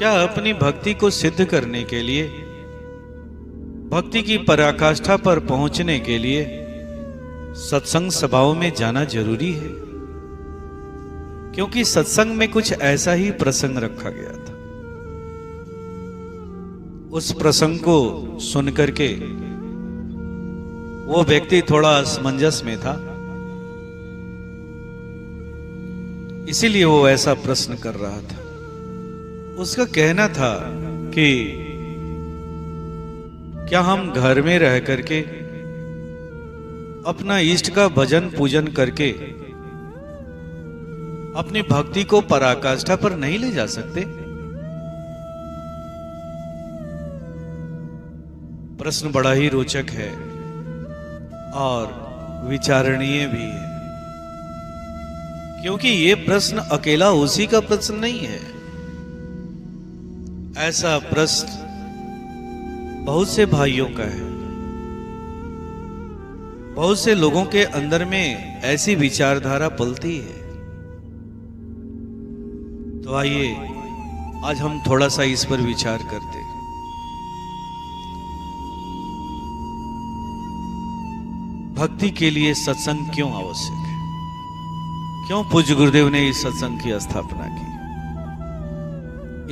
क्या अपनी भक्ति को सिद्ध करने के लिए, भक्ति की पराकाष्ठा पर पहुंचने के लिए सत्संग सभाओं में जाना जरूरी है? क्योंकि सत्संग में कुछ ऐसा ही प्रसंग रखा गया था। उस प्रसंग को सुनकर के वो व्यक्ति थोड़ा असमंजस में था, इसीलिए वो ऐसा प्रश्न कर रहा था। उसका कहना था कि क्या हम घर में रह करके अपना इष्ट का भजन पूजन करके अपनी भक्ति को पराकाष्ठा पर नहीं ले जा सकते? प्रश्न बड़ा ही रोचक है और विचारणीय भी है, क्योंकि ये प्रश्न अकेला उसी का प्रश्न नहीं है। ऐसा प्रश्न बहुत से भाइयों का है, बहुत से लोगों के अंदर में ऐसी विचारधारा पलती है। तो आइए आज हम थोड़ा सा इस पर विचार करते हैं। भक्ति के लिए सत्संग क्यों आवश्यक है? क्यों पूज्य गुरुदेव ने इस सत्संग की स्थापना की?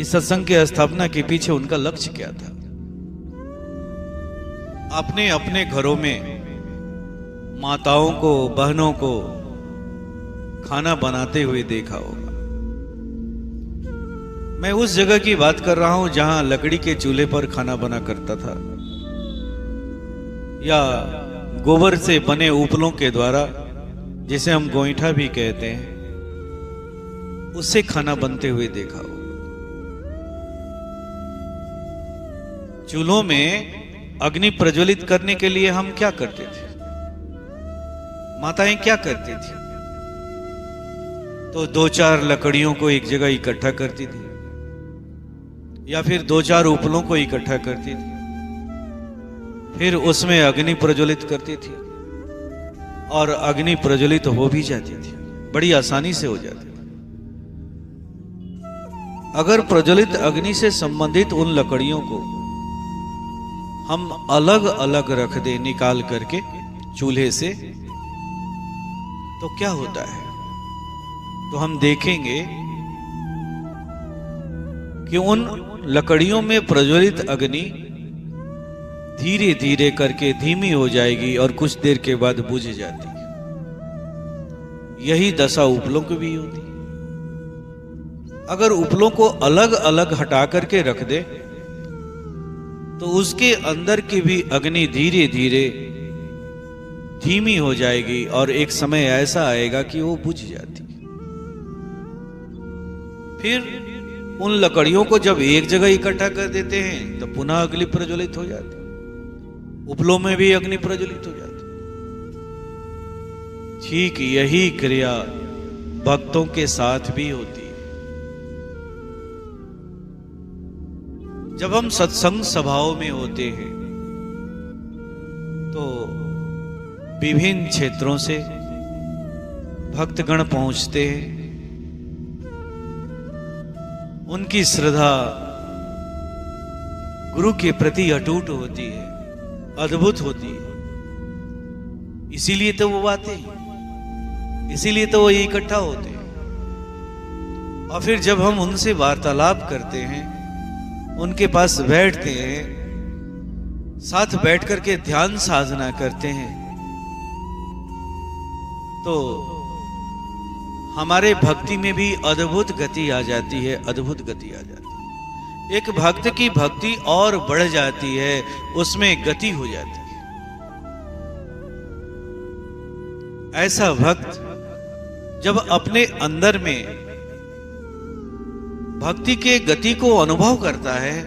इस सत्संग की स्थापना के पीछे उनका लक्ष्य क्या था? आपने अपने घरों में माताओं को, बहनों को खाना बनाते हुए देखा होगा। मैं उस जगह की बात कर रहा हूं जहां लकड़ी के चूल्हे पर खाना बना करता था, या गोबर से बने उपलों के द्वारा, जिसे हम गोईठा भी कहते हैं, उससे खाना बनते हुए देखा होगा। चूल्हों में अग्नि प्रज्वलित करने के लिए हम क्या करते थे? माताएं क्या करती थी? तो 2-4 लकड़ियों को एक जगह इकट्ठा करती थी, या फिर 2-4 उपलों को इकट्ठा करती थी, फिर उसमें अग्नि प्रज्वलित करती थी और अग्नि प्रज्वलित हो भी जाती थी, बड़ी आसानी से हो जाती थी। अगर प्रज्वलित अग्नि से संबंधित उन लकड़ियों को हम अलग अलग रख दें निकाल करके चूल्हे से, तो क्या होता है? तो हम देखेंगे कि उन लकड़ियों में प्रज्वलित अग्नि धीरे धीरे करके धीमी हो जाएगी और कुछ देर के बाद बुझ जाती है। यही दशा उपलों की भी होती है। अगर उपलों को अलग अलग हटा करके रख दे तो उसके अंदर की भी अग्नि धीरे धीरे धीमी हो जाएगी और एक समय ऐसा आएगा कि वो बुझ जाती है। फिर उन लकड़ियों को जब एक जगह इकट्ठा कर देते हैं तो पुनः अग्नि प्रज्वलित हो जाती है, उपलों में भी अग्नि प्रज्वलित हो जाती है। ठीक यही क्रिया भक्तों के साथ भी होती है। जब हम सत्संग सभाओं में होते हैं तो विभिन्न क्षेत्रों से भक्तगण पहुंचते हैं। उनकी श्रद्धा गुरु के प्रति अटूट होती है, अद्भुत होती है। इसीलिए तो वो आते हैं, इसीलिए तो वो इकट्ठा होते हैं। और फिर जब हम उनसे वार्तालाप करते हैं, उनके पास बैठते हैं, साथ बैठ करके ध्यान साधना करते हैं, तो हमारे भक्ति में भी अद्भुत गति आ जाती है, अद्भुत गति आ जाती है। एक भक्त की भक्ति और बढ़ जाती है, उसमें गति हो जाती है। ऐसा भक्त जब अपने अंदर में भक्ति के गति को अनुभव करता है,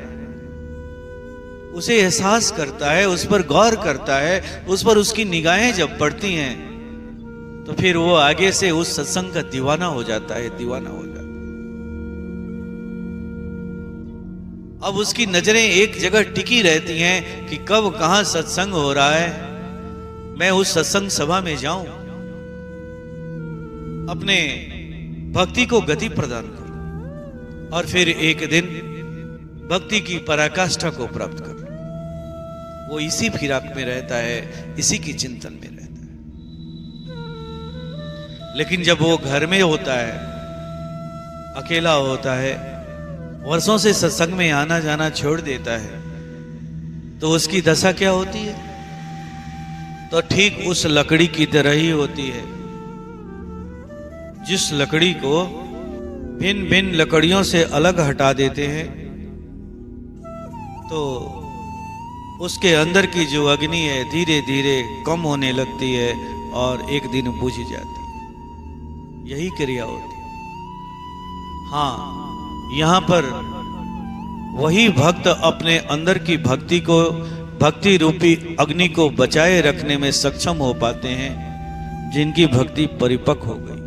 उसे एहसास करता है, उस पर गौर करता है, उस पर उसकी निगाहें जब पड़ती हैं, तो फिर वो आगे से उस सत्संग का दीवाना हो जाता है, दीवाना हो जाता है। अब उसकी नजरें एक जगह टिकी रहती हैं कि कब कहां सत्संग हो रहा है, मैं उस सत्संग सभा में जाऊं, अपने भक्ति को गति प्रदान करूं। और फिर एक दिन भक्ति की पराकाष्ठा को प्राप्त कर, वो इसी फिराक में रहता है, इसी की चिंतन में रहता है। लेकिन जब वो घर में होता है, अकेला होता है, वर्षों से सत्संग में आना जाना छोड़ देता है, तो उसकी दशा क्या होती है? तो ठीक उस लकड़ी की तरह ही होती है, जिस लकड़ी को भिन्न भिन्न लकड़ियों से अलग हटा देते हैं तो उसके अंदर की जो अग्नि है धीरे धीरे कम होने लगती है और एक दिन बुझ जाती है। यही क्रिया होती है। हाँ, यहां पर वही भक्त अपने अंदर की भक्ति को, भक्ति रूपी अग्नि को बचाए रखने में सक्षम हो पाते हैं जिनकी भक्ति परिपक्व हो गई।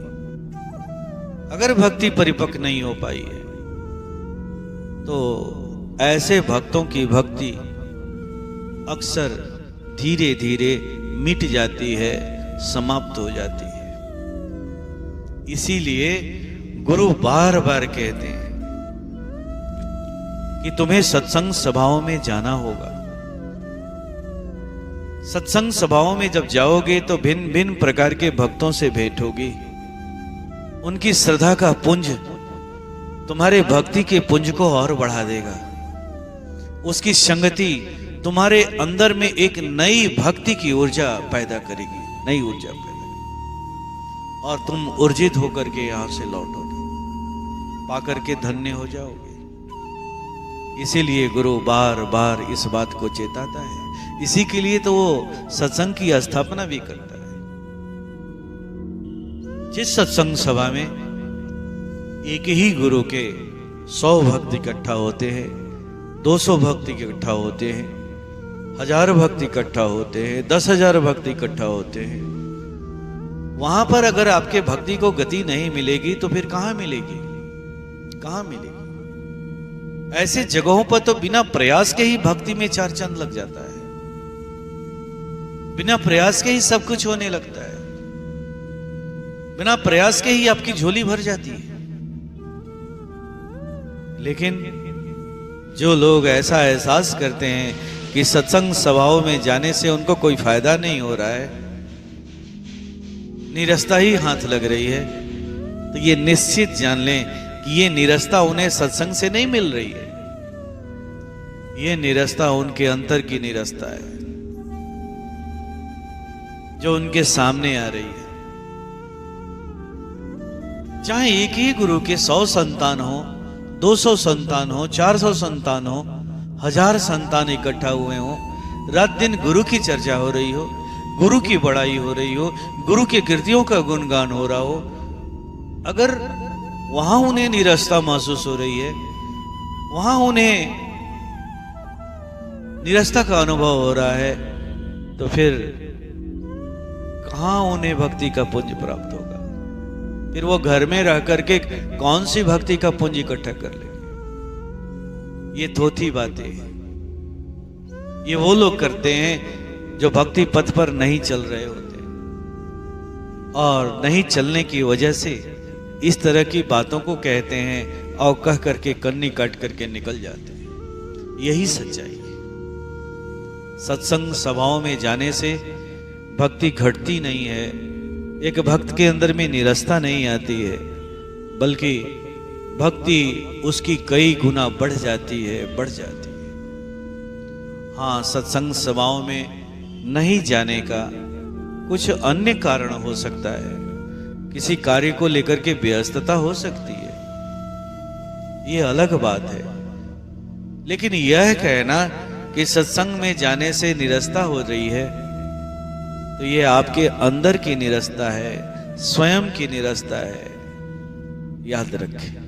अगर भक्ति परिपक्व नहीं हो पाई है तो ऐसे भक्तों की भक्ति अक्सर धीरे धीरे मिट जाती है, समाप्त हो जाती है। इसीलिए गुरु बार बार कहते हैं कि तुम्हें सत्संग सभाओं में जाना होगा। सत्संग सभाओं में जब जाओगे तो भिन्न भिन्न प्रकार के भक्तों से भेंट होगी। उनकी श्रद्धा का पुंज तुम्हारे भक्ति के पुंज को और बढ़ा देगा। उसकी संगति तुम्हारे अंदर में एक नई भक्ति की ऊर्जा पैदा करेगी, नई ऊर्जा पैदा करेगी, और तुम ऊर्जित होकर के यहां से लौटोगे, पाकर के धन्य हो जाओगे। इसीलिए गुरु बार बार इस बात को चेताता है। इसी के लिए तो वो सत्संग की स्थापना भी करता है। जिस सत्संग सभा में एक ही गुरु के 100 भक्त इकट्ठा होते हैं, 200 भक्त इकट्ठा होते हैं, 1000 भक्त इकट्ठा होते हैं, 10,000 भक्त इकट्ठा होते हैं, वहां पर अगर आपके भक्ति को गति नहीं मिलेगी तो फिर कहां मिलेगी? कहां मिलेगी? ऐसे जगहों पर तो बिना प्रयास के ही भक्ति में 4 चांद लग जाता है, बिना प्रयास के ही सब कुछ होने लगता है, बिना प्रयास के ही आपकी झोली भर जाती है। लेकिन जो लोग ऐसा एहसास करते हैं कि सत्संग सभाओं में जाने से उनको कोई फायदा नहीं हो रहा है, निरस्ता ही हाथ लग रही है, तो ये निश्चित जान लें कि ये निरस्ता उन्हें सत्संग से नहीं मिल रही है। ये निरस्ता उनके अंतर की निरस्ता है जो उनके सामने आ रही है। चाहे एक ही गुरु के 100 संतान हो, 200 संतान हो, 400 संतान हो, 1000 संतान इकट्ठा हुए हो, रात दिन गुरु की चर्चा हो रही हो, गुरु की बड़ाई हो रही हो, गुरु के कृतियों का गुणगान हो रहा हो, अगर वहां उन्हें निरस्ता महसूस हो रही है, वहां उन्हें निरस्ता का अनुभव हो रहा है, तो फिर कहां उन्हें भक्ति का पुंज प्राप्त होगा? फिर वो घर में रह करके कौन सी भक्ति का पुंज इकट्ठा कर लेंगे? ये थोथी बातें हैं। ये वो लोग करते हैं जो भक्ति पथ पर नहीं चल रहे होते, और नहीं चलने की वजह से इस तरह की बातों को कहते हैं और कह करके कन्नी काट करके निकल जाते हैं। यही सच्चाई है। सत्संग सभाओं में जाने से भक्ति घटती नहीं है, एक भक्त के अंदर में निरस्ता नहीं आती है, बल्कि भक्ति उसकी कई गुना बढ़ जाती है, बढ़ जाती है। हाँ, सत्संग सभाओं में नहीं जाने का कुछ अन्य कारण हो सकता है, किसी कार्य को लेकर के व्यस्तता हो सकती है, ये अलग बात है। लेकिन यह कहना कि सत्संग में जाने से निरस्ता हो रही है, तो ये आपके अंदर की निरस्ता है, स्वयं की निरस्ता है, याद रखें।